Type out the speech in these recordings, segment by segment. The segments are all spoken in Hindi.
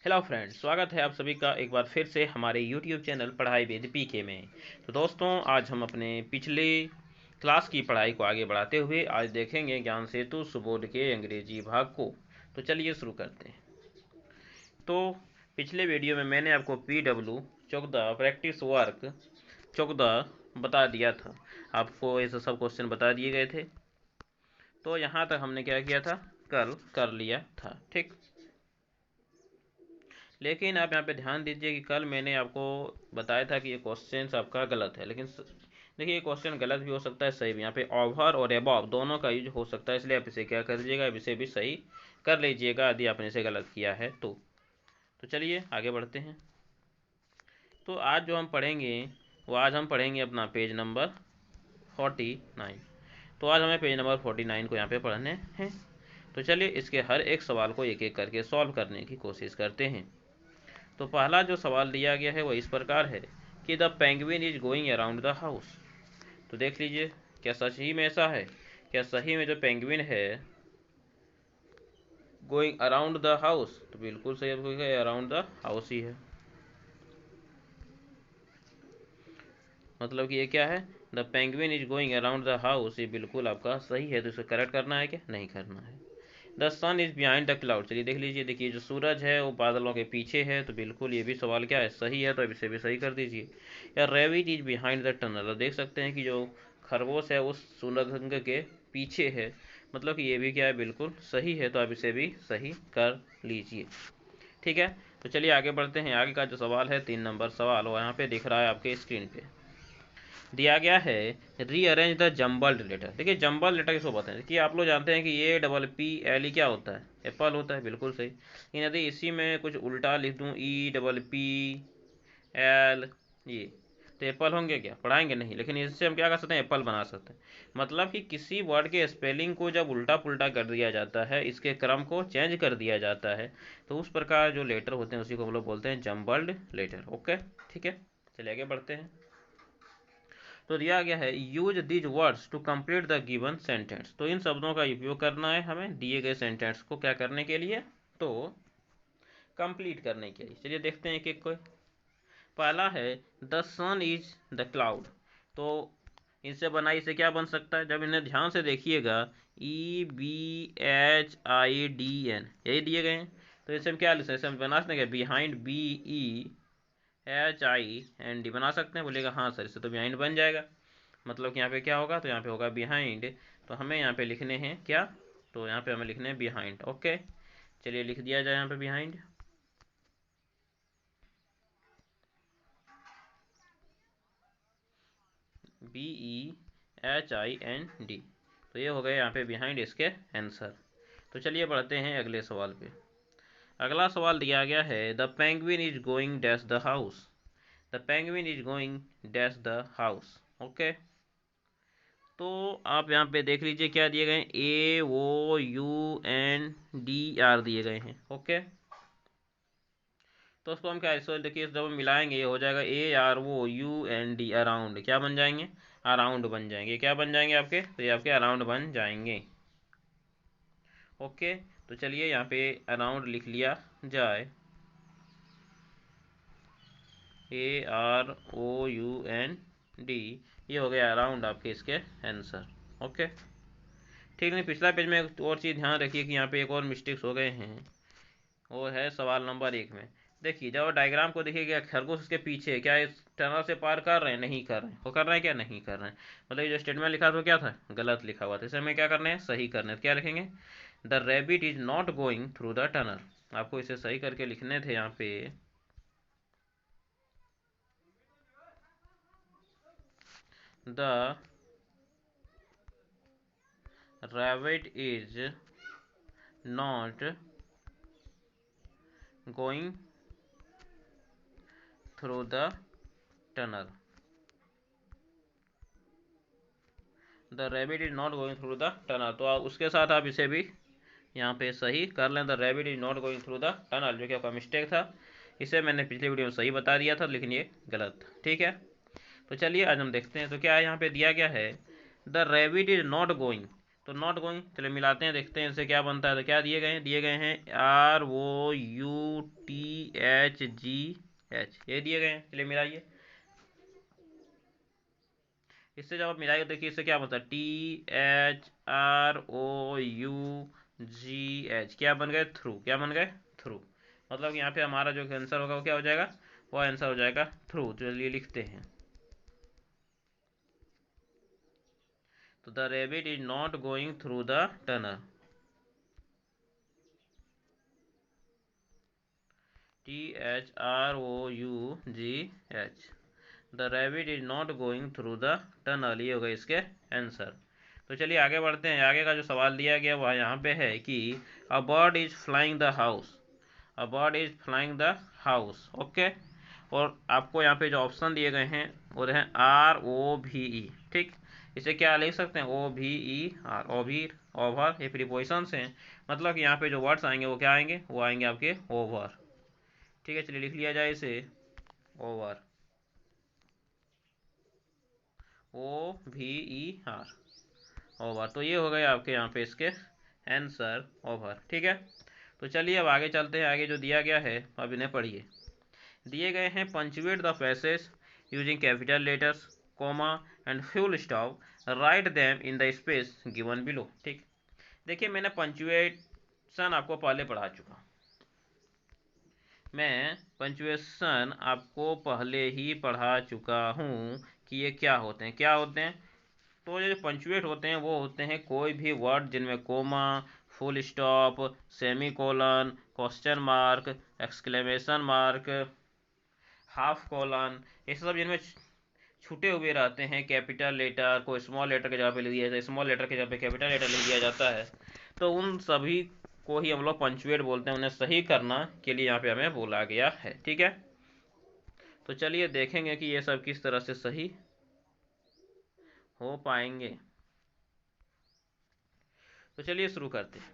हेलो फ्रेंड्स, स्वागत है आप सभी का एक बार फिर से हमारे यूट्यूब चैनल पढ़ाई विद पीके में। तो दोस्तों, आज हम अपने पिछले क्लास की पढ़ाई को आगे बढ़ाते हुए आज देखेंगे ज्ञान सेतु सुबोध के अंग्रेजी भाग को। तो चलिए शुरू करते हैं। तो पिछले वीडियो में मैंने आपको PW 14 प्रैक्टिस वर्क 14 बता दिया था। आपको ऐसे सब क्वेश्चन बता दिए गए थे। तो यहाँ तक हमने क्या किया था, कल कर लिया था, ठीक। लेकिन आप यहाँ पे ध्यान दीजिए कि कल मैंने आपको बताया था कि ये क्वेश्चन आपका गलत है। लेकिन देखिए, ये क्वेश्चन गलत भी हो सकता है, सही भी। यहाँ पे ओवर और एबव दोनों का यूज हो सकता है, इसलिए आप इसे क्या कर दीजिएगा, इसे भी सही कर लीजिएगा यदि आपने इसे गलत किया है तो चलिए आगे बढ़ते हैं। तो आज जो हम पढ़ेंगे वो आज हम पढ़ेंगे अपना पेज नंबर 49। तो आज हमें पेज नंबर 49 को यहाँ पे पढ़ने हैं। तो चलिए इसके हर एक सवाल को एक एक करके सॉल्व करने की कोशिश करते हैं। तो पहला जो सवाल दिया गया है वो इस प्रकार है कि the penguin is going around the house. तो देख लीजिए, क्या सच ही में ऐसा है? क्या सही में जो पेंगुइन है गोइंग अराउंड द हाउस? तो बिल्कुल सही, आपको अराउंड द हाउस ही है। मतलब कि ये क्या है, the penguin is going around the house, ये बिल्कुल आपका सही है। तो इसे करेक्ट करना है क्या? नहीं करना है। The sun is behind the cloud, चलिए देख लीजिए, देखिए जो सूरज है वो बादलों के पीछे है, तो बिल्कुल ये भी सवाल क्या है, सही है। तो अब इसे भी सही कर दीजिए। या rabbit is behind the tunnel, देख सकते हैं कि जो खरगोश है उस सुरंग के पीछे है, मतलब कि ये भी क्या है, बिल्कुल सही है। तो आप इसे भी सही कर लीजिए, ठीक है। तो चलिए आगे बढ़ते हैं। आगे का जो सवाल है 3 नंबर सवाल, वो यहाँ पे दिख रहा है आपके स्क्रीन पे। दिया गया है रीअरेंज द जम्बल्ड लेटर। देखिए जम्बल लेटर किसको बताएं? देखिए आप लोग जानते हैं कि ये PPL क्या होता है, एप्पल होता है, बिल्कुल सही। लेकिन यदि इसी में कुछ उल्टा लिख दूँ, EPPL, ये तो एप्पल होंगे क्या? पढ़ाएंगे नहीं। लेकिन इससे हम क्या कर सकते हैं, एप्पल बना सकते हैं। मतलब कि किसी वर्ड के स्पेलिंग को जब उल्टा पुल्टा कर दिया जाता है, इसके क्रम को चेंज कर दिया जाता है, तो उस प्रकार जो लेटर होते हैं उसी को हम लोग बोलते हैं जम्बल्ड लेटर। ओके, ठीक है। चलिए आगे बढ़ते हैं। तो दिया गया है use these words to complete the given sentence. तो इन शब्दों का उपयोग करना है हमें दिए गए सेंटेंस को क्या करने के लिए, तो कंप्लीट करने के लिए। चलिए देखते हैं एक एक को। पहला है the sun is the cloud. तो इनसे बनाई से क्या बन सकता है, जब इन्हें ध्यान से देखिएगा, EBHIDN यही दिए गए हैं। तो इसे हम क्या लिख सकते हैं, बना सकते हैं बिहाइंड, BEHIND बना सकते हैं। बोलेगा हाँ सर, इससे तो बिहाइंड बन जाएगा। मतलब कि यहाँ पे क्या होगा, तो यहाँ पे होगा बिहाइंड। तो हमें यहाँ पे लिखने हैं क्या, तो यहाँ पे हमें लिखने हैं बिहाइंड। ओके, चलिए लिख दिया जाए यहाँ पे बिहाइंड। BEHIND। तो ये हो गए यहाँ पे बिहाइंड इसके आंसर। तो चलिए बढ़ते हैं अगले सवाल पे। अगला सवाल दिया गया है the penguin is going dash the house. The penguin is going dash the house. Okay, तो आप यहाँ पे देख लीजिए क्या दिए गए हैं, AOUNDR दिए गए हैं। ओके, तो उसको हम क्या, इसको देखिए जब हम मिलाएंगे ये हो जाएगा AROUND, अराउंड। क्या बन जाएंगे, अराउंड बन जाएंगे। क्या बन जाएंगे आपके, तो ये आपके अराउंड बन जाएंगे। ओके, तो चलिए यहाँ पे अराउंड लिख लिया जाए, AROUND। ये हो गया अराउंड आपके इसके आंसर। ओके, ठीक। नहीं, पिछला पेज में एक और चीज़ ध्यान रखिए कि यहाँ पे एक और मिस्टेक्स हो गए हैं। वो है सवाल नंबर 1 में। देखिए जब डायग्राम को देखिएगा, खरगोश उसके पीछे, क्या इस टनल से पार कर रहे हैं? नहीं कर रहे हैं। वो कर रहे हैं क्या? नहीं कर रहे हैं। मतलब ये जो स्टेटमेंट लिखा था वो क्या था, गलत लिखा हुआ था। इसे हमें क्या करना है, सही करना है। क्या लिखेंगे, the rabbit is not going through the tunnel. आपको इसे सही करके लिखने थे यहाँ पे, the rabbit is not going through the tunnel. The rabbit is not going through the tunnel. तो आप उसके साथ आप इसे भी यहाँ पे सही कर लें, the rabbit is not going through the tunnel, जो कि आपका मिस्टेक था। इसे मैंने पिछले वीडियो में सही बता दिया था, लेकिन ये गलत था, ठीक है। तो चलिए आज हम देखते हैं। तो क्या है यहाँ पे दिया गया है, the rabbit is not going. तो नॉट गोइंग, चलिए मिलाते हैं, देखते हैं इससे क्या बनता है। तो क्या दिए गए हैं, दिए गए हैं THGH ये दिए गए हैं। चलिए मिलाइए, इससे जब आप मिलाइए देखिए इससे क्या बनता है, THROUGH क्या बन गए, थ्रू। क्या बन गए, थ्रू। मतलब यहाँ पे हमारा जो आंसर होगा वो क्या हो जाएगा, वो आंसर हो जाएगा थ्रू। चलिए लिखते हैं, तो the rabbit is not going through the tunnel, THROUGH, the rabbit is not going through the tunnel. ये होगा इसके आंसर। तो चलिए आगे बढ़ते हैं। आगे का जो सवाल दिया गया वह यहाँ पे है कि a bird is flying the house, a bird is flying the house. Okay, और आपको यहाँ पे जो ऑप्शन दिए गए हैं वो हैं ROVE। ठीक, इसे क्या लिख सकते हैं, OVER, ओवीर, ओवर। ये प्रीपोजिशंस हैं, मतलब कि यहाँ पे जो वर्ड्स आएंगे वो क्या आएंगे, वो आएंगे आपके ओवर। ठीक है, चलिए लिख लिया जाए इसे, ओवर, OVER, ओवर। तो ये हो गए आपके यहाँ पे इसके आंसर, ओवर। ठीक है, तो चलिए अब आगे चलते हैं। आगे जो दिया गया है अब इन्हें पढ़िए। दिए गए हैं punctuate the phrases using capital letters, comma and full stop, write them in the space given below. ठीक, देखिए मैंने पंचुएशन आपको पहले पढ़ा चुका, मैं पंचुएशन आपको पहले ही पढ़ा चुका हूँ कि ये क्या होते हैं, क्या होते हैं। तो ये जो पंचुएट होते हैं वो होते हैं कोई भी वर्ड जिनमें comma, full stop, semicolon, question mark, exclamation mark, half colon, ये सब जिनमें छूटे हुए रहते हैं। कैपिटल लेटर को स्मॉल लेटर के जगह पे लिख दिया जाता है, स्मॉल लेटर के जगह पे कैपिटल लेटर लिख दिया जाता है, तो उन सभी को ही हम लोग पंचुएट बोलते हैं। उन्हें सही करना के लिए यहाँ पे हमें बोला गया है। ठीक है, तो चलिए देखेंगे कि ये सब किस तरह से सही हो पाएंगे। तो चलिए शुरू करते हैं।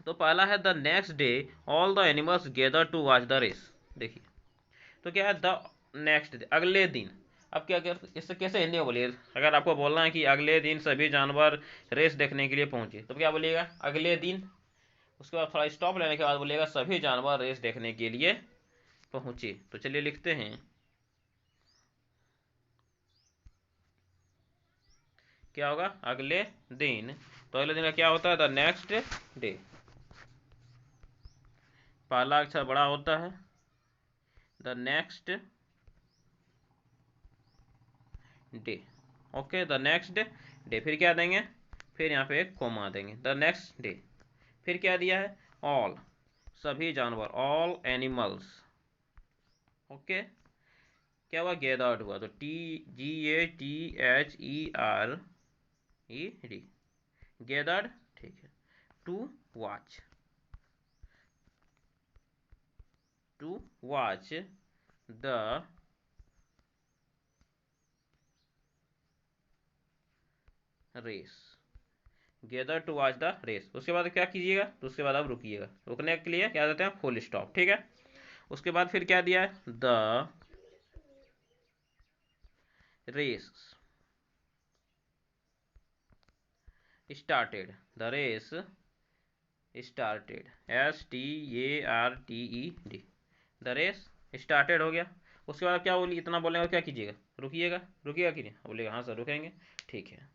तो पहला है the next day all the animals gather to watch the race. देखिए, तो क्या है, द नेक्स्ट डे, अगले दिन। अब क्या इससे कैसे हिंदी में बोलिए, अगर आपको बोलना है कि अगले दिन सभी जानवर रेस देखने के लिए पहुंचे, तो क्या बोलिएगा, अगले दिन। उसके बाद थोड़ा स्टॉप लेने के बाद बोलिएगा सभी जानवर रेस देखने के लिए पहुंचे। तो चलिए लिखते हैं, क्या होगा, अगले दिन। तो अगले दिन का क्या होता है, द नेक्स्ट डे। पहला अक्षर बड़ा होता है, the next day. Okay, the next day, फिर क्या देंगे, फिर यहाँ पे एक कोमा देंगे, द नेक्स्ट डे। फिर क्या दिया है, ऑल, सभी जानवर, ऑल एनिमल्स। ओके, क्या हुआ, गैदर्ड हुआ, तो TGATHERED, गैदर्ड। ठीक है, to watch, to watch the race, gather to watch the race. उसके बाद क्या कीजिएगा, तो उसके बाद आप रुकिएगा, रुकने के लिए क्या देते हैं, फुल स्टॉप। ठीक है, उसके बाद फिर क्या दिया है, the race started, the race started, STARTED, the race started हो गया। उसके बाद क्या बोली, इतना बोलेंगे और क्या कीजिएगा, रुकिएगा, रुकिएगा कि नहीं, बोलेगा हाँ सर रुकेंगे। ठीक है,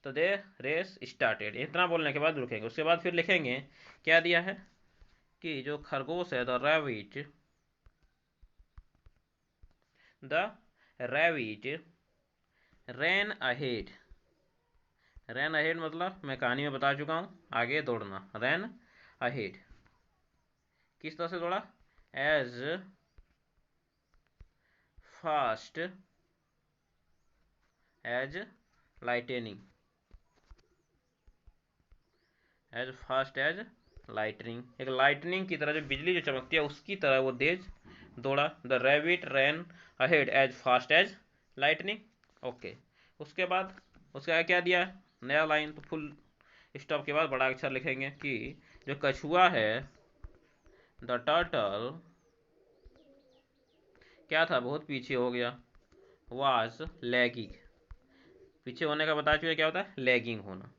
तो दे रेस स्टार्टेड, इतना बोलने के बाद रुकेंगे। उसके बाद फिर लिखेंगे, क्या दिया है कि जो खरगोश है, the rabbit, the rabbit ran ahead. Ran ahead मतलब मैं कहानी में बता चुका हूँ, आगे दौड़ना, रैन अहेड। किस तरह से दौड़ा, as fast as lightning, as fast as lightning, एक लाइटनिंग की तरह, जो बिजली जो चमकती है उसकी तरह वो तेज दौड़ा। The rabbit ran ahead as fast as lightning. Okay, उसके बाद उसका क्या दिया, नया लाइन। तो फुल स्टॉप के बाद बड़ा अक्षर लिखेंगे कि जो कछुआ है, द टर्टल, क्या था, बहुत पीछे हो गया, वाज लैगिंग, पीछे होने का बता चुके क्या होता है, लैगिंग होना।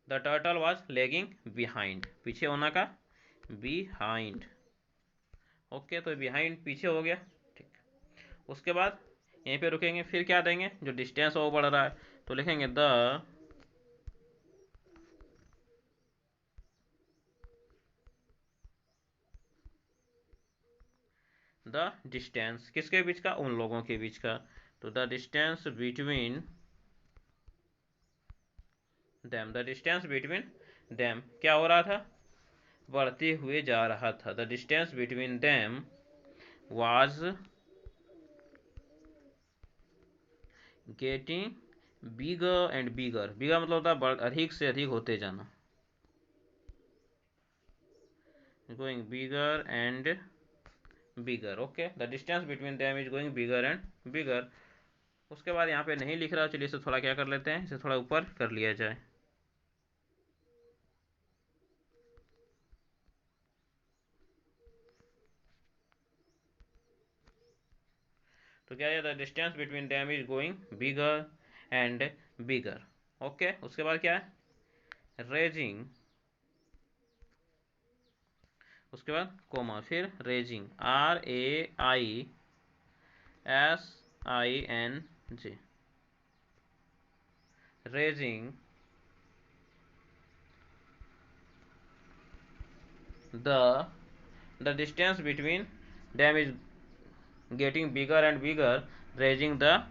The turtle was lagging behind, पीछे होना का बिहाइंड। ओके, तो बिहाइंड पीछे हो गया। ठीक, उसके बाद यहीं पे रुकेंगे, फिर क्या देंगे, जो डिस्टेंस वो बढ़ रहा है तो लिखेंगे द डिस्टेंस, किसके बीच का, उन लोगों के बीच का। तो the distance between them, the distance between them क्या हो रहा था, बढ़ते हुए जा रहा था। The distance between them was getting bigger and bigger, bigger मतलब होता है अधिक से अधिक होते जाना, going bigger and bigger. Okay, the distance between them is going bigger and bigger. उसके बाद यहाँ पे नहीं लिख रहा, चलिए इसे थोड़ा क्या कर लेते हैं, इसे थोड़ा ऊपर कर लिया जाए। तो क्या है, the distance between them is going bigger and bigger. Okay, उसके बाद क्या है, रेजिंग, उसके बाद कोमा, फिर raising, RAISING, raising the distance between them is getting bigger and bigger, raising the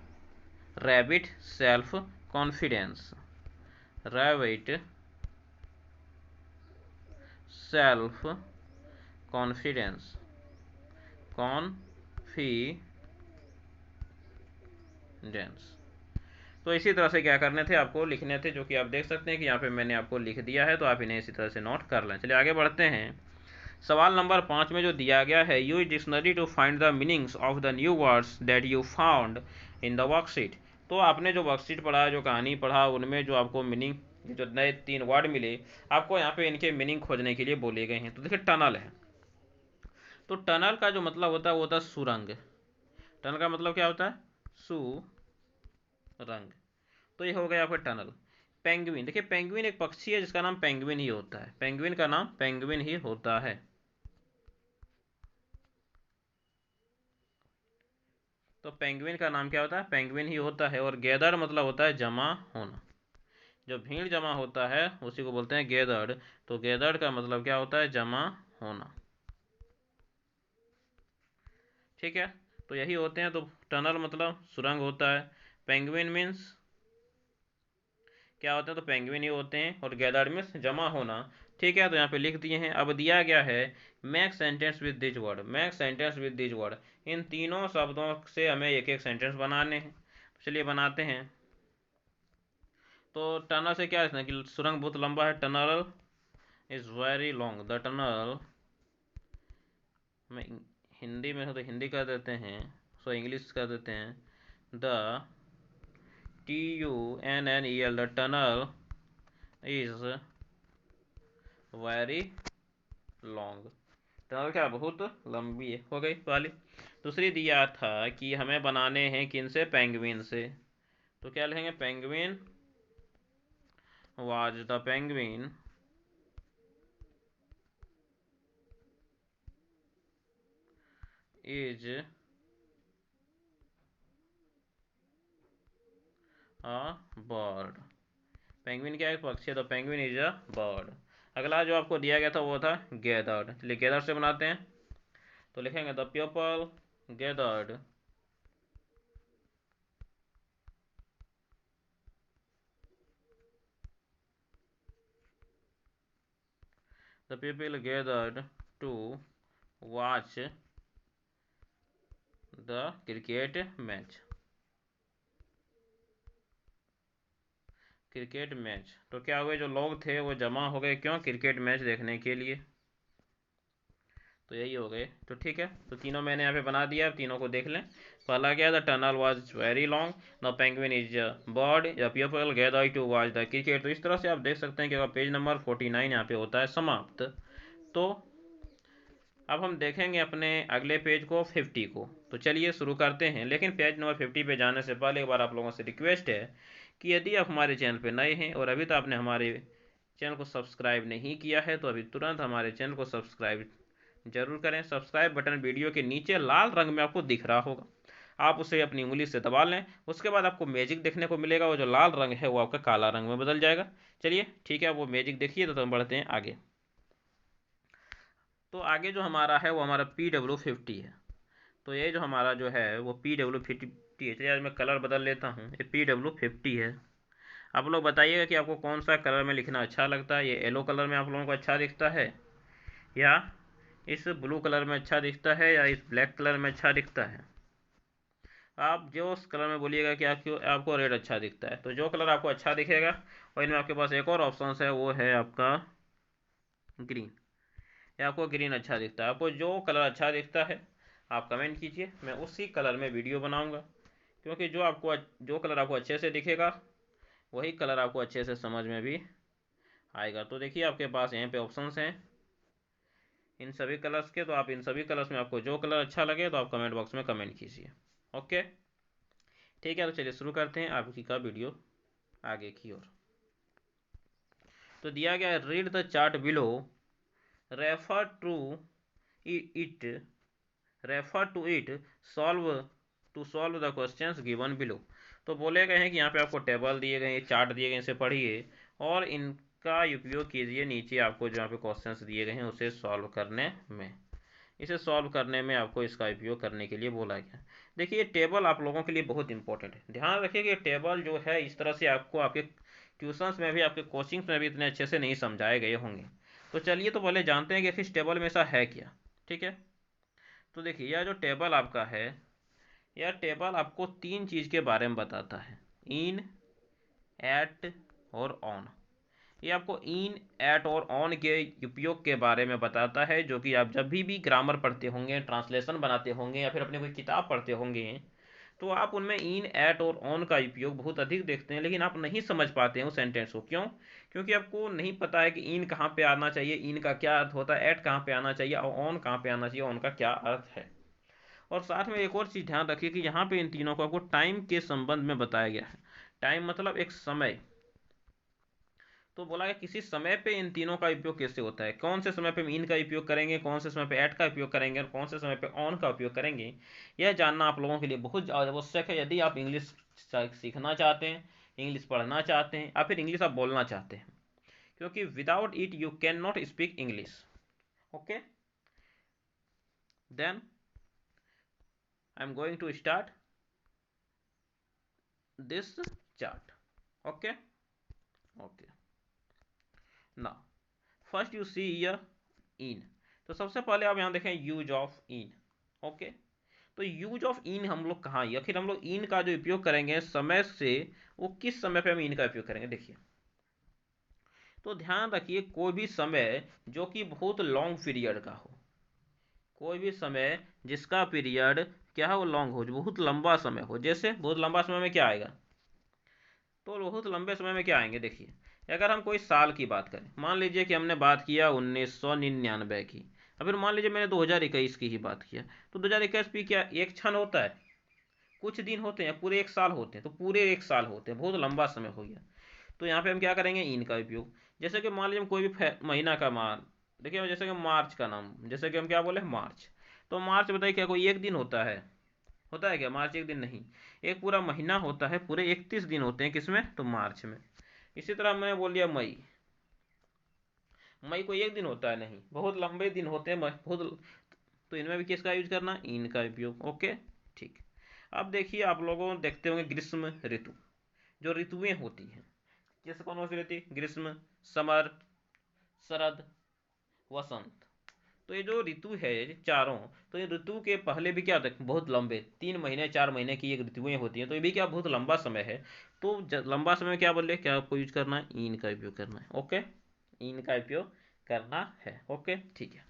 rabbit self confidence, rabbit self confidence, confidence। तो इसी तरह से क्या करने थे, आपको लिखने थे, जो कि आप देख सकते हैं कि यहाँ पे मैंने आपको लिख दिया है, तो आप इन्हें इसी तरह से नोट कर लें। चलिए आगे बढ़ते हैं। सवाल नंबर 5 में जो दिया गया है, use dictionary to find the meanings of the new words that you found in the worksheet. तो आपने जो वर्कशीट पढ़ा, जो कहानी पढ़ा, उनमें जो आपको मीनिंग, जो नए 3 वर्ड मिले आपको, यहाँ पे इनके मीनिंग खोजने के लिए बोले गए हैं। तो देखिए टनल है, तो टनल का जो मतलब होता है वो होता है सुरंग। टनल का मतलब क्या होता है, सुरंग। तो ये हो गया आपका टनल। पेंगुइन, देखिए पेंगुइन एक पक्षी है जिसका नाम पेंगुइन ही होता है, पेंगुइन का नाम पेंगुइन ही होता है। तो पेंगुइन का नाम क्या होता है, पेंगुइन ही होता है। और गैदर मतलब होता है जमा होना, जो भीड़ जमा होता है उसी को बोलते हैं गैदर्ड। तो गैदर्ड का मतलब क्या होता है, जमा होना। ठीक है, तो यही होते हैं। तो टनल मतलब सुरंग होता है, पेंगुइन मीन्स क्या होता है, तो पेंगुइन ही होते हैं, और गैदर्ड मीन्स जमा होना। ठीक है, तो यहाँ पे लिख दिए हैं। अब दिया गया है make sentence with this word, make sentence with this word, इन तीनों शब्दों से हमें एक एक सेंटेंस बनाने हैं। तो चलिए बनाते हैं। तो टनल से क्या है कि सुरंग बहुत लंबा है, tunnel is very long, the tunnel, में हिंदी में हो तो हिंदी कर देते हैं, सो इंग्लिश कर देते हैं, the TUNNEL, the tunnel is very long, tunnel क्या बहुत लंबी है। हो गई वाली। दूसरी दिया था कि हमें बनाने हैं किन से, पेंगुइन से। तो क्या लिखेंगे, penguin was, the penguin is a bird, penguin क्या है, पक्षी है, तो पेंगुइन इज अ बर्ड। अगला जो आपको दिया गया था वो था गैदर्ड, चलिए गैदर्ड से बनाते हैं। तो लिखेंगे the people gathered the people gathered to watch the cricket match, cricket match. तो क्या हुए, जो लोग थे वो जमा हो गए, क्यों, क्रिकेट मैच देखने के लिए। तो यही हो गए। तो ठीक है, तो तीनों मैंने यहाँ पे बना दिया, अब तीनों को देख लें। पहला क्या था, tunnel was very long, the penguin is bird, the people gather to watch the cricket. तो इस तरह से आप देख सकते हैं कि पेज नंबर 49 यहाँ पे होता है समाप्त। तो अब हम देखेंगे अपने अगले पेज को, 50 को। तो चलिए शुरू करते हैं, लेकिन पेज नंबर 50 पे जाने से पहले एक बार आप लोगों से रिक्वेस्ट है कि यदि आप हमारे चैनल पे नए हैं और अभी तो आपने हमारे चैनल को सब्सक्राइब नहीं किया है, तो अभी तुरंत हमारे चैनल को सब्सक्राइब जरूर करें। सब्सक्राइब बटन वीडियो के नीचे लाल रंग में आपको दिख रहा होगा, आप उसे अपनी उंगली से दबा लें। उसके बाद आपको मैजिक देखने को मिलेगा, वो जो लाल रंग है वो आपका काला रंग में बदल जाएगा। चलिए ठीक है, वो मैजिक देखिए तो हम बढ़ते हैं आगे। तो आगे जो हमारा है वो हमारा PW50 है। तो ये जो हमारा जो है वो PW50 है। चलिए आज मैं कलर बदल लेता हूँ, ये PW50 है। आप लोग बताइएगा कि आपको कौन सा कलर में लिखना अच्छा लगता है। ये येलो कलर में आप लोगों को अच्छा दिखता है, या इस ब्लू कलर में अच्छा दिखता है, या इस ब्लैक कलर में अच्छा दिखता है। आप जो उस कलर में बोलिएगा कि आपको रेड अच्छा दिखता है, तो जो कलर आपको अच्छा दिखेगा। और इनमें आपके पास एक और ऑप्शन है, वो है आपका ग्रीन। या आपको ग्रीन अच्छा दिखता है, आपको जो कलर अच्छा दिखता है आप कमेंट कीजिए, मैं उसी कलर में वीडियो बनाऊंगा। क्योंकि जो कलर आपको अच्छे से दिखेगा वही कलर आपको अच्छे से समझ में भी आएगा। तो देखिए आपके पास यहाँ पे ऑप्शंस हैं इन सभी कलर्स के, तो आप इन सभी कलर्स में आपको जो कलर अच्छा लगे तो आप कमेंट बॉक्स में कमेंट कीजिए। ओके ठीक है, तो चलिए शुरू करते हैं आपकी का वीडियो आगे की ओर। तो दिया गया है, read the chart below, refer to it refer to it, solve solve the questions given below. तो बोले गए हैं कि यहाँ पे आपको टेबल दिए गए हैं, चार्ट दिए गए हैं, इसे पढ़िए और इनका उपयोग कीजिए नीचे आपको जहाँ पे क्वेश्चंस दिए गए हैं उसे सॉल्व करने में। इसे सॉल्व करने में आपको इसका उपयोग करने के लिए बोला गया। देखिए टेबल आप लोगों के लिए बहुत इंपॉर्टेंट है, ध्यान रखिए कि टेबल जो है इस तरह से आपको आपके ट्यूशंस में भी आपके कोचिंग्स में भी इतने अच्छे से नहीं समझाए गए होंगे। तो चलिए तो पहले जानते हैं कि इस टेबल में ऐसा है क्या। ठीक है, तो देखिए यह जो टेबल आपका है, यह टेबल आपको तीन चीज़ के बारे में बताता है, इन, एट और ऑन। ये आपको इन, एट और ऑन के उपयोग के बारे में बताता है, जो कि आप जब भी ग्रामर पढ़ते होंगे, ट्रांसलेशन बनाते होंगे या फिर अपने कोई किताब पढ़ते होंगे, तो आप उनमें इन, एट और ऑन का उपयोग बहुत अधिक देखते हैं, लेकिन आप नहीं समझ पाते हैं उस सेंटेंस को। क्यों? क्योंकि आपको नहीं पता है कि इन कहाँ पे आना चाहिए, इन का क्या अर्थ होता है, एट कहाँ पे आना चाहिए और ऑन कहाँ पे आना चाहिए, ऑन का क्या अर्थ है। और साथ में एक और चीज़ ध्यान रखिए कि यहाँ पे इन तीनों को आपको टाइम के संबंध में बताया गया है। टाइम मतलब एक समय। तो बोला गया किसी समय पे इन तीनों का उपयोग कैसे होता है, कौन से समय पे इन का उपयोग करेंगे, कौन से समय पे ऐट का उपयोग करेंगे और कौन से समय पे ऑन का उपयोग करेंगे। यह जानना आप लोगों के लिए बहुत आवश्यक है यदि आप इंग्लिश सीखना चाहते हैं, इंग्लिश पढ़ना चाहते हैं या फिर इंग्लिश आप बोलना चाहते हैं। क्योंकि without it you can not speak English. Okay, then I am going to start this chart. Okay, okay, now first you see here in। तो सबसे पहले आप यहाँ देखें यूज ऑफ इन। ओके, तो यूज ऑफ इन हम लोग कहाँ, आखिर हम लोग इन का जो उपयोग करेंगे समय से, वो किस समय पे हम इन का उपयोग करेंगे। देखिए तो ध्यान रखिए, कोई भी समय जो कि बहुत लॉन्ग पीरियड का हो, कोई भी समय जिसका पीरियड क्या हो, लॉन्ग हो, जो बहुत लंबा समय हो। जैसे बहुत लंबा समय में क्या आएगा, तो बहुत लंबे समय में क्या आएंगे। देखिए अगर हम कोई साल की बात करें, मान लीजिए कि हमने बात किया 1999 की, और फिर मान लीजिए मैंने 2021 की ही बात किया, तो 2021 भी क्या एक क्षण होता है, कुछ दिन होते हैं, पूरे एक साल होते हैं, तो पूरे एक साल होते हैं, बहुत लंबा समय हो गया। तो यहाँ पे हम क्या करेंगे, इन का उपयोग। जैसे कि मान लीजिए हम कोई भी महीना का मान, देखिए जैसे कि मार्च का नाम, जैसे कि हम क्या बोले मार्च, तो मार्च बताइए क्या कोई एक दिन होता है, होता है क्या, मार्च एक दिन नहीं, एक पूरा महीना होता है, पूरे 31 दिन होते हैं किसमें, तो मार्च में। इसी तरह मैंने बोल दिया मई, मई कोई एक दिन होता है नहीं, बहुत लंबे दिन होते हैं बहुत। तो इनमें भी किसका यूज करना, इन का उपयोग। ओके ठीक। अब देखिए आप लोगों देखते होंगे ग्रीष्म ऋतु, जो ऋतुएं होती हैं, जैसे कौन सी रहती है, ग्रीष्म, समर, शरद, वसंत। तो ये जो ऋतु है चारों, तो ये ऋतु के पहले भी क्या होता है, बहुत लंबे 3 महीने 4 महीने की एक ऋतुएं होती हैं, तो ये भी क्या बहुत लंबा समय है। तो लंबा समय में क्या बोले, क्या आपको यूज करना है, इन का उपयोग करना है। ओके, इन का उपयोग करना है। ओके ठीक है,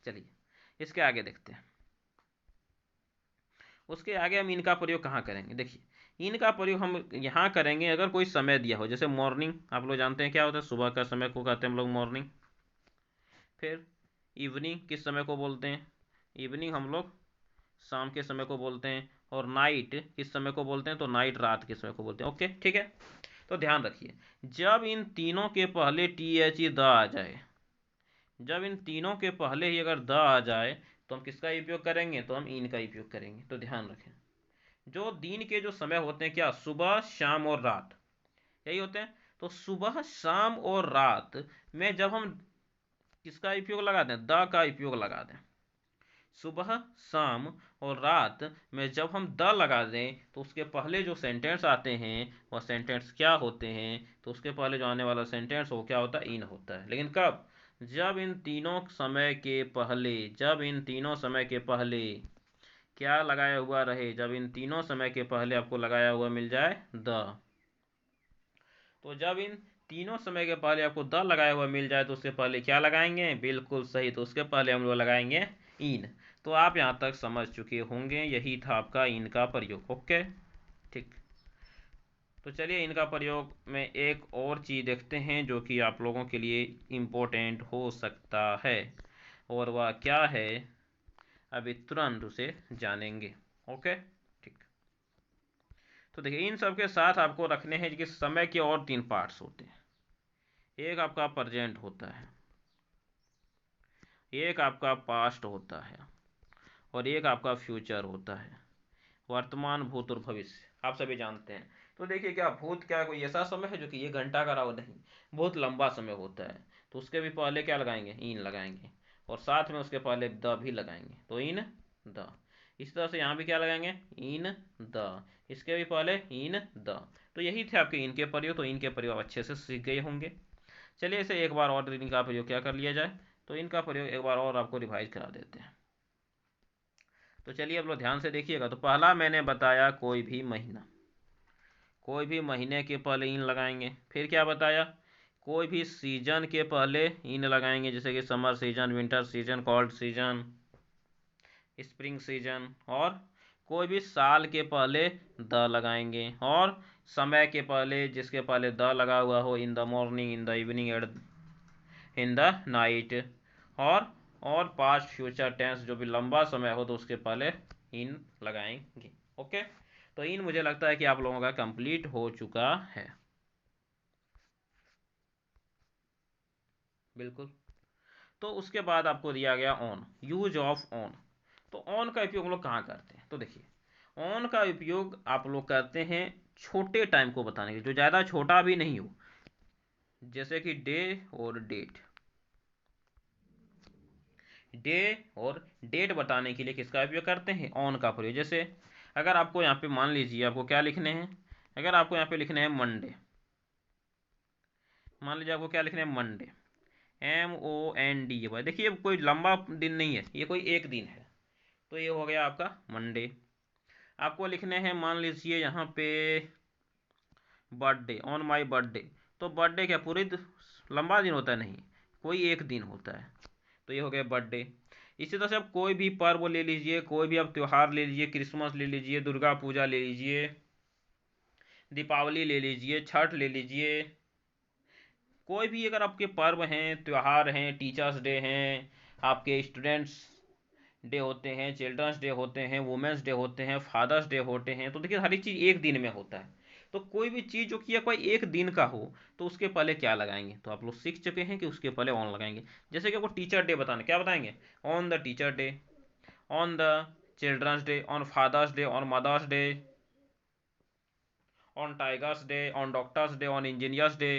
चलिए इसके आगे देखते हैं। उसके आगे हम इनका प्रयोग कहाँ करेंगे। देखिए इनका प्रयोग हम यहाँ करेंगे अगर कोई समय दिया हो, जैसे मॉर्निंग, आप लोग जानते हैं क्या होता है, सुबह का समय को कहते हैं हम लोग मॉर्निंग। फिर इवनिंग किस समय को बोलते हैं, इवनिंग हम लोग शाम के समय को बोलते हैं। और नाइट किस समय को बोलते हैं, तो नाइट रात के समय को बोलते हैं। ओके ठीक है, तो ध्यान रखिए जब इन तीनों के पहले टी एच ई द आ जाए, जब इन तीनों के पहले ही अगर द आ जाए तो हम किसका उपयोग करेंगे, तो हम इन का उपयोग करेंगे। तो ध्यान रखें, जो दिन के जो समय होते हैं क्या, सुबह शाम और रात, यही होते हैं। तो सुबह शाम और रात में जब हम किसका उपयोग लगा दें, द का उपयोग लगा दें, सुबह शाम और रात में जब हम द लगा दें तो उसके पहले जो सेंटेंस आते हैं वह सेंटेंस क्या होते हैं, तो उसके पहले जो आने वाला सेंटेंस वो क्या होता है, इन होता है। लेकिन कब, जब इन तीनों समय के पहले, जब इन तीनों समय के पहले क्या लगाया हुआ रहे, जब इन तीनों समय के पहले आपको लगाया हुआ मिल जाए द। तो जब इन तीनों समय के पहले आपको द लगाया हुआ मिल जाए तो उसके पहले क्या लगाएंगे, बिल्कुल सही, तो उसके पहले हम लोग लगाएंगे इन। तो आप यहाँ तक समझ चुके होंगे, यही था आपका इन का प्रयोग। ओके, ठीक। तो चलिए इनका प्रयोग में एक और चीज़ देखते हैं जो कि आप लोगों के लिए इम्पोर्टेंट हो सकता है, और वह क्या है अभी तुरंत उसे जानेंगे। ओके, ठीक। तो देखिए इन सब के साथ आपको रखने हैं कि समय के और तीन पार्ट्स होते हैं। एक आपका प्रेजेंट होता है, एक आपका पास्ट होता है, और एक आपका फ्यूचर होता है। वर्तमान, भूत और भविष्य आप सभी जानते हैं। तो देखिए क्या भूत क्या कोई ऐसा समय है जो कि 1 घंटा का रहा हो, नहीं, बहुत लंबा समय होता है। तो उसके भी पहले क्या लगाएंगे, इन लगाएंगे, और साथ में उसके पहले द भी लगाएंगे, तो इन द। इस तरह से यहाँ भी क्या लगाएंगे, इन द, इसके भी पहले इन द। तो यही थे आपके इनके प्रयोग। तो इनके प्रयोग अच्छे से सीख गए होंगे। चलिए इसे एक बार और इनका प्रयोग क्या कर लिया जाए, तो इनका प्रयोग एक बार और आपको रिवाइज करा देते हैं। तो चलिए अब लोग ध्यान से देखिएगा। तो पहला मैंने बताया कोई भी महीना, कोई भी महीने के पहले इन लगाएंगे। फिर क्या बताया, कोई भी सीजन के पहले इन लगाएंगे, जैसे कि summer season, winter season, cold season, spring season. और कोई भी साल के पहले द लगाएंगे, और समय के पहले जिसके पहले द लगा हुआ हो, in the morning, in the evening, in the night. और पास्ट फ्यूचर टेंस जो भी लंबा समय हो तो उसके पहले इन लगाएंगे। ओके, तो इन मुझे लगता है कि आप लोगों का कंप्लीट हो चुका है। बिल्कुल। तो उसके बाद आपको दिया गया ऑन, यूज ऑफ ऑन। तो ऑन का उपयोग हम लोग कहाँ करते हैं, तो देखिए ऑन का उपयोग आप लोग करते हैं छोटे टाइम को बताने के लिए, जो ज़्यादा छोटा भी नहीं हो, जैसे कि डे और डेट। डे और डेट बताने के लिए किसका उपयोग करते हैं, ऑन का प्रयोग। जैसे अगर आपको यहाँ पे मान लीजिए आपको क्या लिखने हैं, अगर आपको यहाँ पे लिखने हैं मंडे, मान लीजिए आपको क्या लिखने हैं, मंडे, MOND। भाई देखिए कोई लंबा दिन नहीं है, ये कोई एक दिन है, तो ये हो गया आपका मंडे। आपको लिखने हैं मान लीजिए यहाँ पे बर्थडे, ऑन माई बर्थडे। तो बर्थडे क्या पूरे लंबा दिन होता है, नहीं, कोई एक दिन होता है, तो ये हो गया बर्थडे। इसी तरह से आप कोई भी पर्व ले लीजिए, कोई भी आप त्यौहार ले लीजिए, क्रिसमस ले लीजिए, दुर्गा पूजा ले लीजिए, दीपावली ले लीजिए, छठ ले लीजिए, कोई भी अगर आपके पर्व हैं, त्यौहार हैं, टीचर्स डे हैं, आपके स्टूडेंट्स डे होते हैं, चिल्ड्रंस डे होते हैं, वुमेंस डे होते हैं, फादर्स डे होते हैं, तो देखिए हर एक चीज़ एक दिन में होता है। तो कोई भी चीज़ जो कि कोई एक दिन का हो तो उसके पहले क्या लगाएंगे, तो आप लोग सीख चुके हैं कि उसके पहले ऑन लगाएंगे। जैसे कि आपको टीचर डे बताना, क्या बताएंगे, on the teacher day, on the children's day, on father's day, on mother's day, on tigers day, on doctors day, on engineers day.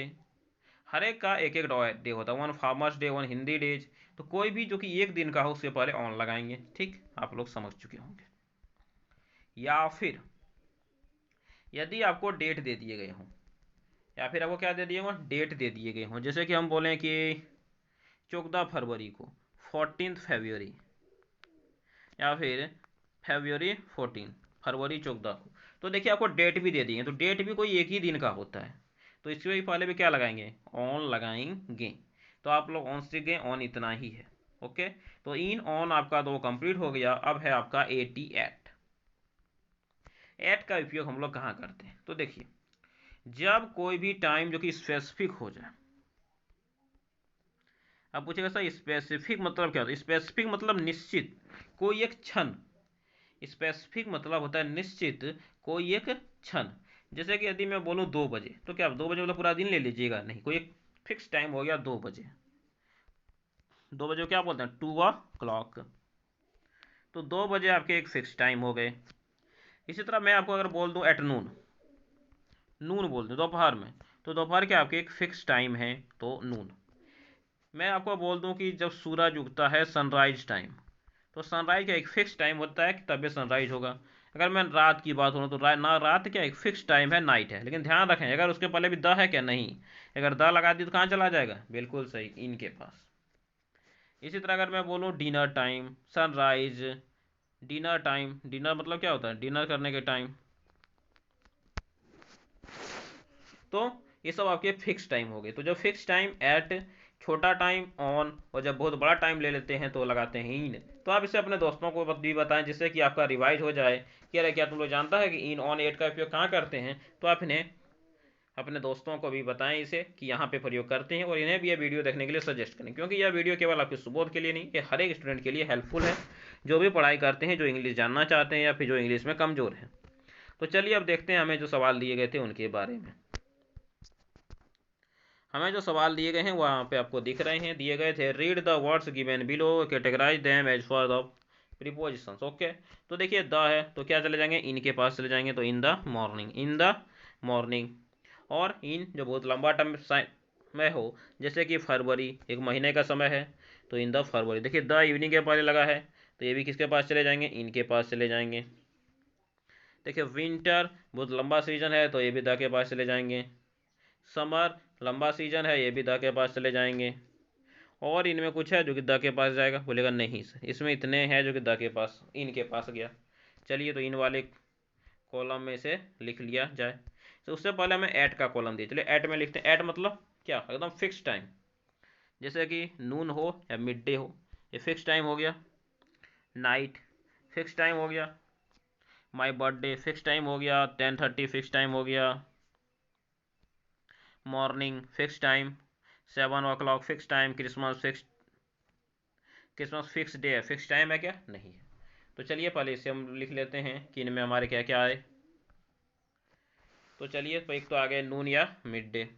हर एक का एक एक डे होता है, one farmers day, one Hindi days. तो कोई भी जो कि एक दिन का हो उसके पहले ऑन लगाएंगे। ठीक, आप लोग समझ चुके होंगे। या फिर यदि आपको डेट दे दिए गए हों, या फिर आपको क्या दे दिए हों, डेट दे दिए गए हों, जैसे कि हम बोलें कि 14 फरवरी को, 14 फरवरी, या फिर February 14, फरवरी 14 को। तो देखिए आपको डेट भी दे दी है, तो डेट भी कोई एक ही दिन का होता है, तो इसके भी पहले भी क्या लगाएंगे, ऑन लगाएंगे। तो आप लोग ऑन सीख गए, ऑन इतना ही है। ओके, तो इन ऑन आपका दो कंप्लीट हो गया। अब है आपका 88। एट का उपयोग हम लोग कहाँ करते हैं, तो देखिए जब कोई भी टाइम जो कि स्पेसिफिक हो जाए। अब पूछेगा सर स्पेसिफिक मतलब क्या होता है, स्पेसिफिक मतलब निश्चित, कोई एक क्षण। स्पेसिफिक मतलब होता है निश्चित, कोई एक क्षण। जैसे कि यदि मैं बोलूँ 2 बजे, तो क्या 2 बजे मतलब पूरा दिन ले लीजिएगा, नहीं, कोई एक फिक्स टाइम हो गया 2 बजे। 2 बजे को क्या बोलते हैं, 2 o'clock। तो 2 बजे आपके एक फिक्स टाइम हो गए। इसी तरह मैं आपको अगर बोल दूं एट नून, नून बोल दूं दोपहर में, तो दोपहर के आपके एक फिक्स टाइम है, तो नून। मैं आपको बोल दूं कि जब सूरज उगता है, सनराइज टाइम, तो सनराइज का एक फिक्स टाइम होता है कि तब सनराइज होगा। अगर मैं रात की बात करूँ तो ना रात क्या एक फिक्स टाइम है, नाइट है। लेकिन ध्यान रखें अगर उसके पहले भी द है क्या, नहीं। अगर द लगा दी तो कहाँ चला जाएगा, बिल्कुल सही, इनके पास। इसी तरह अगर मैं बोलूँ dinner time, sunrise, dinner time, dinner मतलब क्या होता है, डिनर करने के टाइम। तो ये सब आपके फिक्स टाइम हो गए। तो जब फिक्स टाइम एट, छोटा टाइम ऑन, और जब बहुत बड़ा टाइम ले लेते हैं तो लगाते हैं इन। तो आप इसे अपने दोस्तों को भी बताएं जिससे कि आपका रिवाइज हो जाए कि अरे क्या तुम लोग जानता है कि इन ऑन एट का उपयोग कहाँ करते हैं। तो आप इन्हें अपने दोस्तों को भी बताएं इसे कि यहाँ पे प्रयोग करते हैं, और इन्हें भी यह वीडियो देखने के लिए सजेस्ट करें, क्योंकि यह वीडियो केवल आपके सुबोध के लिए नहीं, ये हर एक स्टूडेंट के लिए हेल्पफुल है जो भी पढ़ाई करते हैं, जो इंग्लिश जानना चाहते हैं या फिर जो इंग्लिश में कमज़ोर है। तो चलिए अब देखते हैं हमें जो सवाल दिए गए थे उनके बारे में। हमें जो सवाल दिए गए हैं वहाँ पे आपको दिख रहे हैं, दिए गए थे read the words given below, categorize them as for the prepositions. Okay, तो देखिए द है तो क्या चले जाएंगे, इन के पास चले जाएंगे, तो in the morning, in the morning. और इन जो बहुत लंबा टाइम में हो, जैसे कि फरवरी, एक महीने का समय है, तो इन द फरवरी। देखिए द इवनिंग के पहले लगा है, तो ये भी किसके पास चले जाएंगे, इनके पास चले जाएंगे। देखिए विंटर बहुत लंबा सीजन है, तो ये भी द के पास चले जाएंगे। समर लंबा सीजन है, ये भी द के पास चले जाएंगे। और इनमें कुछ है जो कि द के पास जाएगा, बोलेगा नहीं सर इसमें इतने हैं जो कि द के पास, इनके पास गया। चलिए तो इन वाले कॉलम में से लिख लिया जाए। तो उससे पहले हमें ऐट का कॉलम दिए, चलिए ऐट में लिखते हैं। ऐट मतलब क्या, एकदम फिक्स टाइम, जैसे कि नून हो या मिड डे हो, ये फिक्स टाइम हो गया। नाइट फिक्स टाइम हो गया। माई बर्थडे फिक्स टाइम हो गया। 10:30 फिक्स टाइम हो गया। Morning fix time. 7 o'clock fix time. Christmas fix, Christmas fix day है, फिक्स टाइम है क्या, नहीं है। तो चलिए पहले इसे हम लिख लेते हैं कि इनमें हमारे क्या क्या आए। तो चलिए तो एक तो आ गए नून या मिड डे,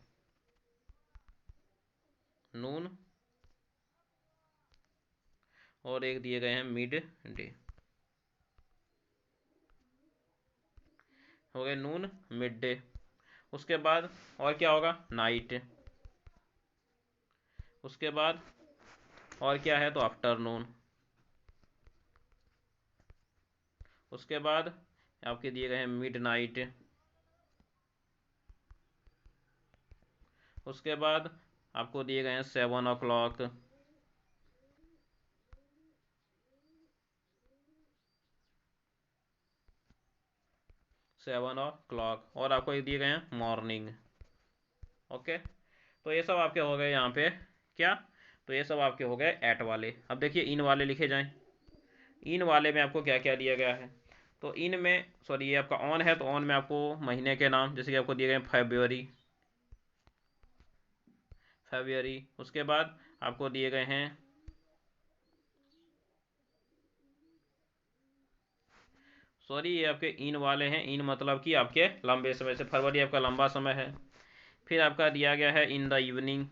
नून, और एक दिए गए हैं मिड डे, हो गए नून मिड डे। उसके बाद और क्या होगा, नाइट। उसके बाद और क्या है, तो आफ्टरनून। उसके बाद आपके दिए गए हैं मिड नाइट। उसके बाद आपको दिए गए हैं 7 o'clock। और आपको एक दिए गए हैं मॉर्निंग। ओके, तो ये सब आपके हो गए यहाँ पे क्या, तो ये सब आपके हो गए एट वाले। अब देखिए इन वाले लिखे जाएं। इन वाले में आपको क्या क्या दिया गया है, तो इन में सॉरी ये आपका ऑन है, तो ऑन में आपको महीने के नाम जैसे कि आपको दिए गए फरवरी, फरवरी। उसके बाद आपको दिए गए हैं, सॉरी ये आपके इन वाले हैं, इन मतलब कि आपके लंबे समय से, फरवरी आपका लंबा समय है। फिर आपका दिया गया है in the evening.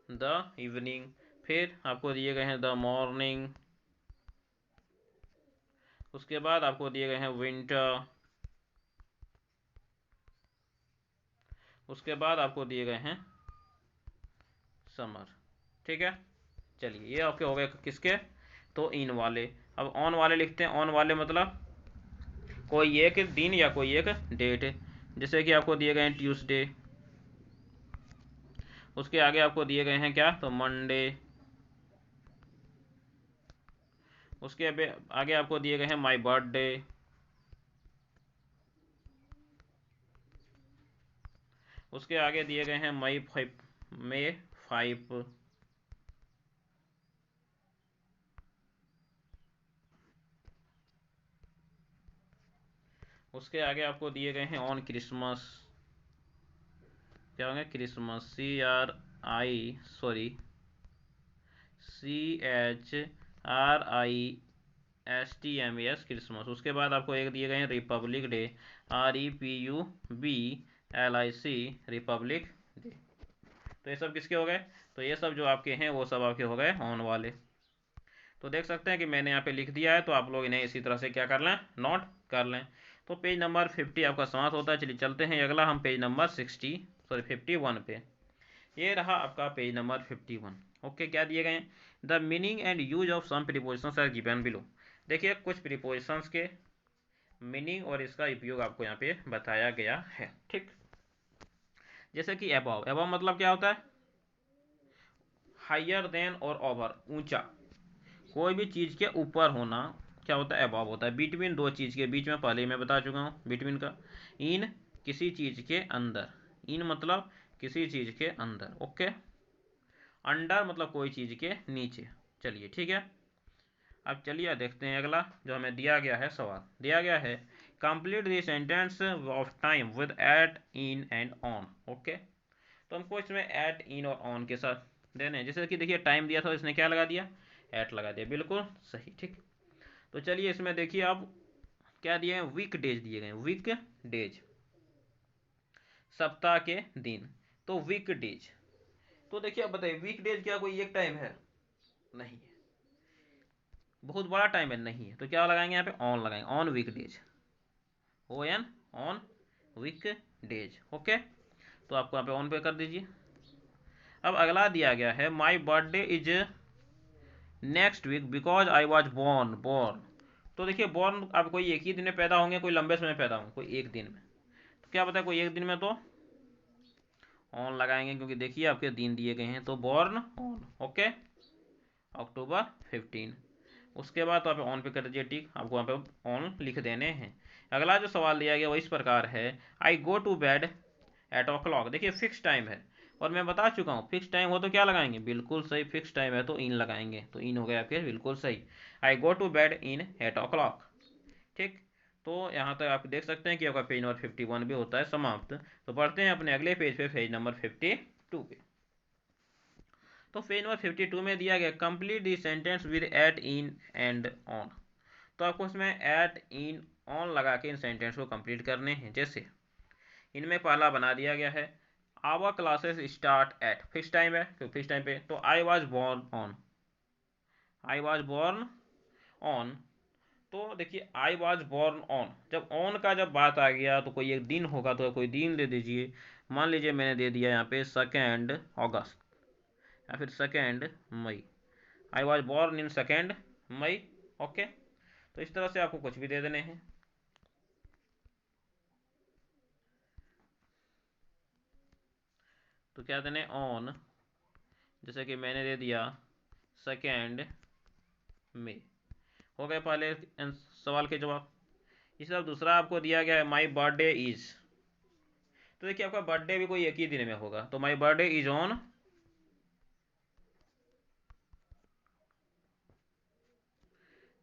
The evening. फिर आपको दिए गए हैं द मॉर्निंग। उसके बाद आपको दिए गए हैं विंटर। उसके बाद आपको दिए गए हैं समर। ठीक है, चलिए ये आपके हो गए किसके, तो इन वाले। अब ऑन वाले लिखते हैं। ऑन वाले मतलब कोई एक दिन या कोई एक डेट, जैसे कि आपको दिए गए हैं ट्यूसडे। उसके आगे आपको दिए गए हैं क्या, तो मंडे। उसके आगे आपको दिए गए हैं माई बर्थडे। उसके आगे दिए गए हैं May 5। उसके आगे आपको दिए गए हैं ऑन क्रिसमस। क्या होंगे, Christmas, CRI, sorry CHRISTMAS। STMAS Christmas. उसके बाद आपको एक दिए गए हैं Republic day, REPUBLIC Republic day. तो ये सब किसके हो गए? तो ये सब जो आपके हैं वो सब आपके हो गए ऑन वाले। तो देख सकते हैं कि मैंने यहाँ पे लिख दिया है, तो आप लोग इन्हें इसी तरह से क्या कर लें, नोट कर लें। तो पेज नंबर 50 आपका समाप्त होता है। चलिए चलते हैं अगला हम पेज नंबर 51 पे। ये रहा आपका पेज नंबर 51। ओके, क्या दिए गए हैं? The meaning and use of some prepositions are given below. देखिए कुछ प्रीपोजिशंस के मीनिंग और इसका उपयोग आपको यहाँ पे बताया गया है। ठीक, जैसे कि अबव। अबव मतलब क्या होता है? हायर देन और ओवर, ऊंचा। कोई भी चीज़ के ऊपर होना क्या होता है? अबव होता है। बिटवीन, दो चीज़ के बीच में, पहले मैं बता चुका हूँ बिटवीन का। इन, किसी चीज़ के अंदर। इन मतलब किसी चीज़ के अंदर। ओके, अंडर मतलब कोई चीज़ के नीचे। चलिए ठीक है, अब चलिए देखते हैं अगला जो हमें दिया गया है। सवाल दिया गया है complete the sentence of time with at, in and on. Okay, तो हमको इसमें एट, इन और ऑन के साथ देने हैं। जैसे कि देखिए टाइम दिया था, इसने क्या लगा दिया? एट लगा दिया, बिल्कुल सही। ठीक, तो चलिए इसमें देखिए अब क्या दिए हैं? वीक डेज दिए गए। वीक डेज, सप्ताह के दिन। तो वीक डेज, तो देखिए अब बताइए वीक डेज क्या कोई एक टाइम है? नहीं है। बहुत बड़ा टाइम है? नहीं है। तो क्या लगाएंगे यहाँ पे? ऑन लगाएंगे। On week days, ON, on week days. Okay, तो आपको यहाँ पे ऑन पे कर दीजिए। अब अगला दिया गया है my birthday is next week because I was born. Born, तो देखिए बॉर्न अब कोई एक ही दिन में पैदा होंगे, कोई लंबे समय पैदा होंगे, कोई एक दिन में। तो क्या बताए? कोई एक दिन में, तो ऑन लगाएंगे क्योंकि देखिए आपके दिन दिए गए हैं। तो बॉर्न ऑन, ओके, October 15। उसके बाद तो आप ऑन पे कर दीजिए टिक, आपको वहाँ पे ऑन लिख देने हैं। अगला जो सवाल दिया गया वो इस प्रकार है I go to bed at o'clock. देखिए फिक्स टाइम है और मैं बता चुका हूँ फिक्स टाइम हो तो क्या लगाएंगे? बिल्कुल सही, फिक्स टाइम है तो इन लगाएंगे। तो इन हो गया आपके बिल्कुल सही। I go to bed in eight o'clock. ठीक, तो यहाँ तक आप देख सकते हैं कि आपका पेज नंबर 51 भी होता है समाप्त। तो बढ़ते हैं अपने अगले पेज पे, पेज नंबर 52 पे। तो पेज नंबर 52 में दिया गया complete the sentence with at, in and on. तो आपको इसमें एट, इन, ऑन लगा के इन सेंटेंस को कंप्लीट करने हैं। जैसे इनमें पहला बना दिया गया है our classes start at, fix time है तो फिक्स टाइम पे। तो I was born on, I was born on. तो देखिए आई वॉज बॉर्न ऑन, जब ऑन का जब बात आ गया तो कोई एक दिन होगा, तो कोई दिन दे दीजिए। मान लीजिए मैंने दे दिया यहाँ पे 2 अगस्त या फिर 2 मई। I was born in 2 May. Okay, तो इस तरह से आपको कुछ भी दे देने हैं। तो क्या देने? ऑन, जैसे कि मैंने दे दिया 2 मई। हो गए पहले सवाल के जवाब। इस तरफ दूसरा आपको दिया गया है माई बर्थडे इज। तो देखिए आपका बर्थडे भी कोई एक ही दिन में होगा, तो माई बर्थडे इज ऑन,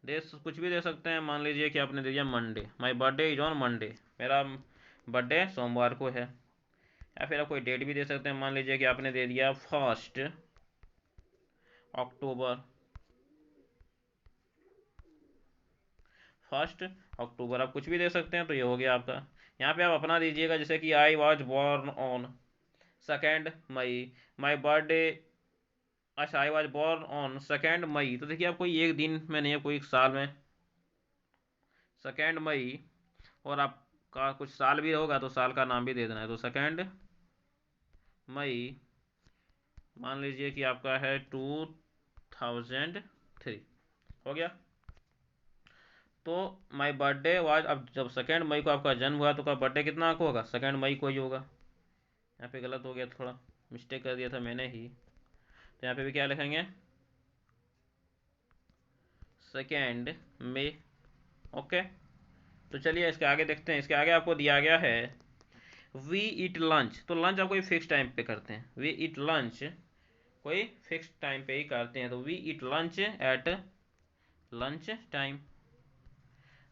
दे कुछ भी दे सकते हैं। मान लीजिए कि आपने दे दिया Monday, my birthday is on Monday, मेरा बर्थडे सोमवार को है। या फिर आप कोई डेट भी दे सकते हैं। मान लीजिए कि आपने दे दिया 1 अक्टूबर, 1 अक्टूबर, आप कुछ भी दे सकते हैं। तो ये हो गया आपका। यहाँ पे आप अपना दीजिएगा, जैसे कि I was born on 2 May, my birthday, अच्छा I was born on 2 May. तो देखिए आप कोई एक दिन में नहीं है, कोई एक साल में 2 मई, और आपका कुछ साल भी होगा तो साल का नाम भी दे देना है। तो 2 मई मान लीजिए कि आपका है 2003, हो गया। तो माई बर्थडे वाज, अब जब 2 मई को आपका जन्म हुआ तो का बर्थडे कितना को होगा? 2 मई को ही होगा। यहाँ पे गलत हो गया, थोड़ा मिस्टेक कर दिया था मैंने ही। तो यहाँ पे भी क्या लिखेंगे? 2 मई। ओके, तो चलिए इसके आगे देखते हैं। इसके आगे आपको दिया गया है वी ईट लंच। तो लंच आप कोई फिक्स टाइम पे करते हैं, वी ईट लंच कोई फिक्स टाइम पे ही करते हैं। तो we eat lunch at lunch time.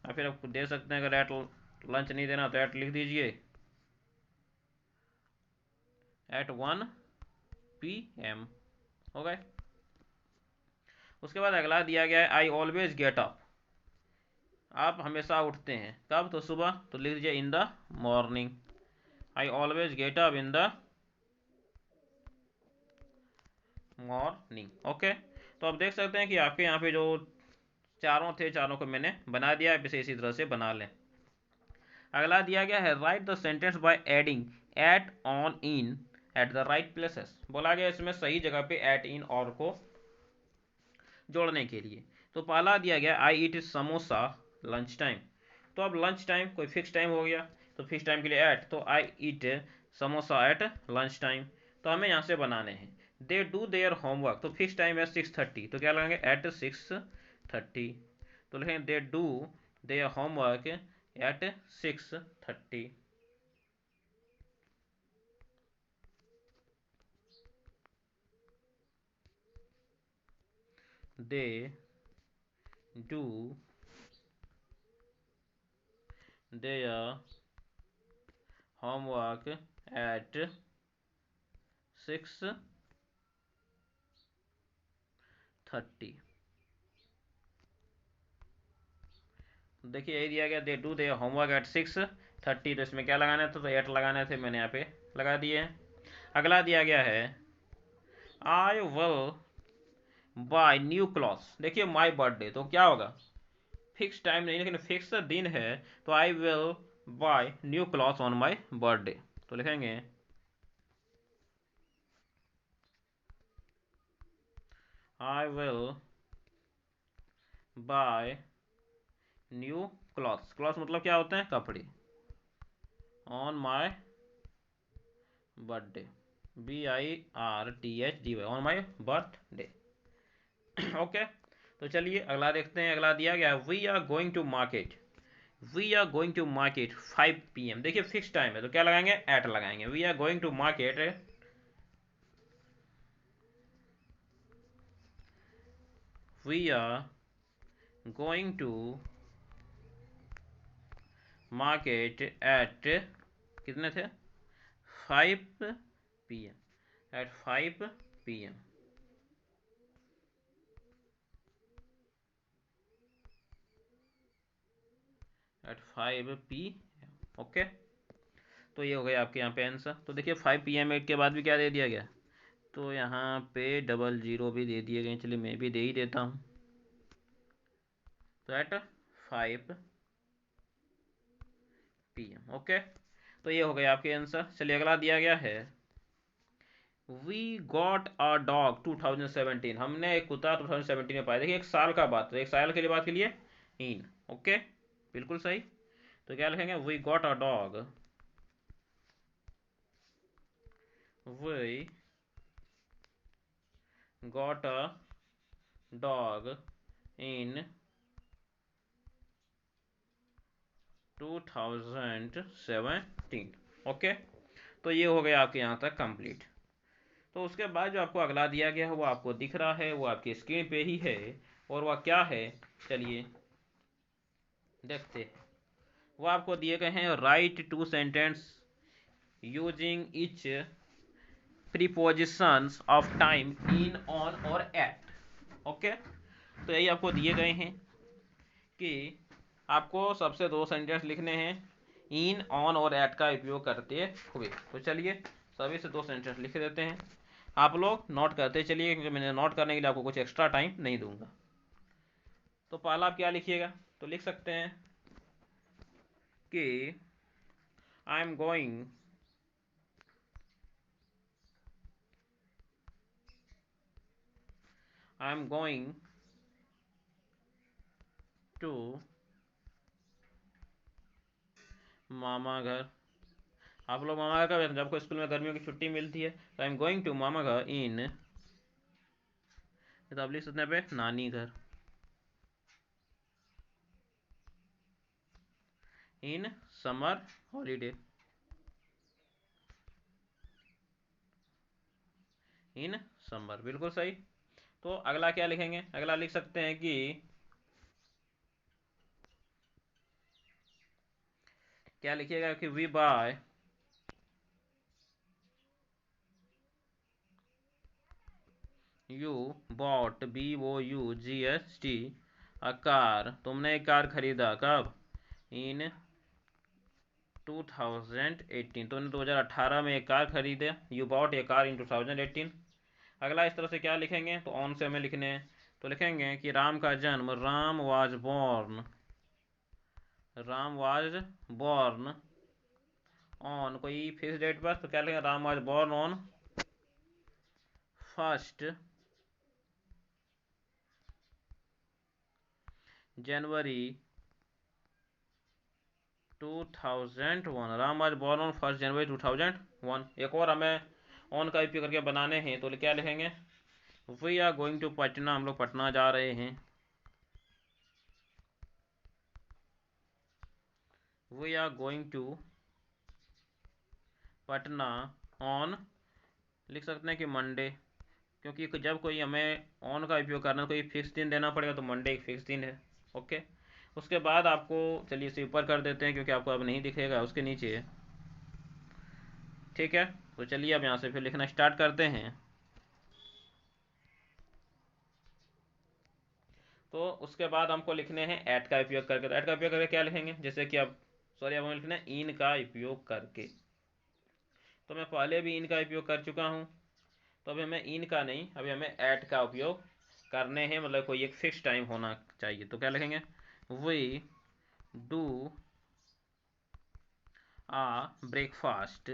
या फिर आप दे सकते हैं, अगर एट लंच नहीं देना तो एट लिख दीजिए, एट 1 PM। हो गए। उसके बाद अगला दिया गया है आई ऑलवेज गेट अप। आप हमेशा उठते हैं कब, तो सुबह, तो लिख दीजिए in the morning. I always get up in the morning. Okay, तो आप देख सकते हैं कि आपके यहाँ पे जो चारों थे, चारों को मैंने बना दिया है, इसे इसी तरह से बना लें। अगला दिया गया है write the sentence by adding at, on, in at the right places. बोला गया इसमें सही जगह पे एट, इन, और को जोड़ने के लिए। तो पहला दिया गया आई ईट समोसा लंच टाइम। तो अब लंच टाइम कोई फिक्स टाइम हो गया, तो फिक्स टाइम के लिए एट, तो आई ईट समोसा एट लंच टाइम। तो हमें यहाँ से बनाने हैं दे डू देयर होमवर्क, तो फिक्स टाइम है 6:30, तो क्या लगाएंगे एट 6:30। तो लिखेंगे they do their homework eight 6:30। They do their homework at 6:30। देखिए यही दिया गया they do their homework eight 6:30, तो इसमें क्या लगाना था, तो एट लगाने थे, मैंने यहाँ पे लगा दिए हैं। अगला दिया गया है आई विल बाय न्यू क्लॉथ्स। देखिए माई बर्थडे, तो क्या होगा, फिक्स टाइम नहीं लेकिन फिक्स दिन है, तो I will buy new clothes on my birthday. तो लिखेंगे I will buy new clothes. Clothes मतलब क्या होते हैं, कपड़े, on my birthday, BIRTHDY, on my birthday. Okay, तो चलिए अगला देखते हैं। अगला दिया गया we are going to market, we are going to market 5 PM। देखिए फिक्स टाइम है, तो क्या लगाएंगे एट लगाएंगे। We are going to market, we are going to market at, कितने थे, 5 PM, at 5 PM, at 5 PM। Okay, तो ये हो गया आपके यहाँ पे आंसर। तो देखिए 5 PM के बाद भी क्या दे दिया गया, तो यहाँ पे 00 भी दे दिए गए। चलिए मैं भी दे ही देता हूँ, तो एट 5 PM। ओके, तो ये हो गया आपके आंसर। चलिए अगला दिया गया है वी गॉट अ डॉग 2017। हमने एक कुत्ता 2017 में पाया। देखिए एक साल का बात, तो एक साल के लिए बात के लिए इन। ओके, बिल्कुल सही। तो क्या लिखेंगे we got a dog, we got a dog in 2017। Okay, तो ये हो गया आपके यहाँ तक कंप्लीट। तो उसके बाद जो आपको अगला दिया गया है वो आपको दिख रहा है, वो आपकी स्क्रीन पे ही है, और वह क्या है, चलिए देखते हैं। वो आपको दिए गए हैं write two sentence using each prepositions of time in, on और एट। ओके, तो यही आपको दिए गए हैं कि आपको सबसे 2 सेंटेंस लिखने हैं इन, ऑन और एट का उपयोग करते हुए। तो चलिए सभी से 2 सेंटेंस लिख देते हैं, आप लोग नोट करते चलिए, क्योंकि मैंने नोट करने के लिए आपको कुछ एक्स्ट्रा टाइम नहीं दूंगा। तो पहला आप क्या लिखिएगा, तो लिख सकते हैं कि आई एम गोइंग टू मामा घर। आप लोग मामा घर कब, जब आपको स्कूल में गर्मियों की छुट्टी मिलती है, तो आई एम गोइंग टू मामा घर इन, तो आप लिख सकते हैं पे नानी घर, in summer holiday, in summer, बिल्कुल सही। तो अगला क्या लिखेंगे, अगला लिख सकते हैं कि क्या लिखिएगा कि we buy you bought, BOUGST a car, तुमने एक कार खरीदा कब? इन 2018, तुमने 2018 में एक कार खरीदे। You bought A car in 2018। अगला इस तरह से क्या लिखेंगे, तो ऑन से हमें लिखने हैं, तो लिखेंगे कि राम का जन्म, राम वाज बॉर्न ऑन कोई फिक्स डेट पर, तो क्या लिखेंगे, Ram was born on 1 January 2001। Ram was born on 1 जनवरी 2001। एक और हमें ऑन का उपयोग करके बनाने हैं, तो क्या लिखेंगे, we are going to Patna, हम लोग पटना जा रहे हैं। We are going to Patna on, लिख सकते हैं कि मंडे, क्योंकि जब कोई हमें ऑन का उपयोग करना है, कोई फिक्स दिन देना पड़ेगा, तो मंडे एक फिक्स दिन है। ओके, उसके बाद आपको, चलिए इसे ऊपर कर देते हैं क्योंकि आपको अब नहीं दिखेगा, उसके नीचे है, ठीक है। तो चलिए अब यहाँ से फिर लिखना स्टार्ट करते हैं। तो उसके बाद हमको लिखने हैं ऐट का उपयोग करके। तो ऐट का उपयोग करके क्या लिखेंगे, जैसे कि अब अब हमें लिखना है इन का उपयोग करके। तो मैं पहले भी इन का उपयोग कर चुका हूँ, तो अभी हमें इन का नहीं, अभी हमें ऐट का उपयोग करने हैं, मतलब कोई एक फिक्स टाइम होना चाहिए। तो क्या लिखेंगे, we do a breakfast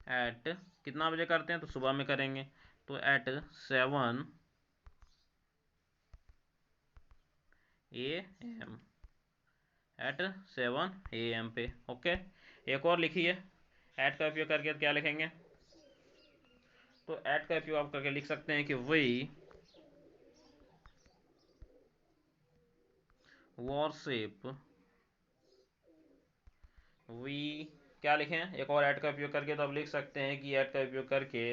at, कितना बजे करते हैं, तो सुबह में करेंगे, तो एट 7 AM, एट 7 AM पे। ओके, एक और लिखिए ऐट का उपयोग करके, क्या लिखेंगे, तो ऐट का उपयोग आप करके लिख सकते हैं कि वी वॉरशिप, वी क्या लिखें, एक और ऐट का उपयोग करके, तो आप लिख सकते हैं कि ऐट का उपयोग करके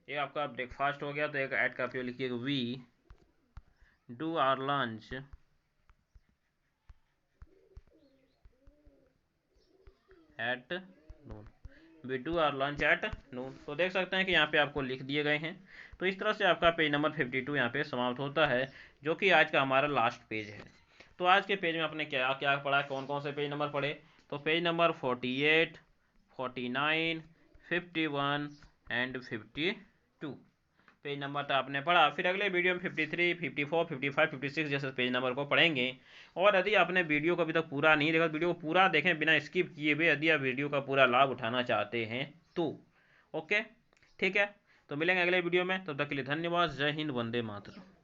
ये आपका ब्रेकफास्ट हो गया, तो एक ऐट का उपयोग लिखिए, we do our lunch at noon, we do our lunch at noon. तो देख सकते हैं कि यहाँ पे आपको लिख दिए गए हैं। तो इस तरह से आपका पेज नंबर 52 यहाँ पे समाप्त होता है, जो कि आज का हमारा लास्ट पेज है। तो आज के पेज में आपने क्या क्या पढ़ा, कौन कौन से पेज नंबर पढ़े, तो page number 48, 49, 51 and 52 page number तो आपने पढ़ा। फिर अगले वीडियो में 53, 54, 55, 56 जैसे पेज नंबर को पढ़ेंगे। और यदि आपने वीडियो को अभी तक पूरा नहीं देखा, वीडियो को पूरा देखें बिना स्किप किए हुए, यदि आप वीडियो का पूरा लाभ उठाना चाहते हैं तो। ओके, ठीक है, तो मिलेंगे अगले वीडियो में, तब तक के लिए धन्यवाद। जय हिंद, वंदे मातरम।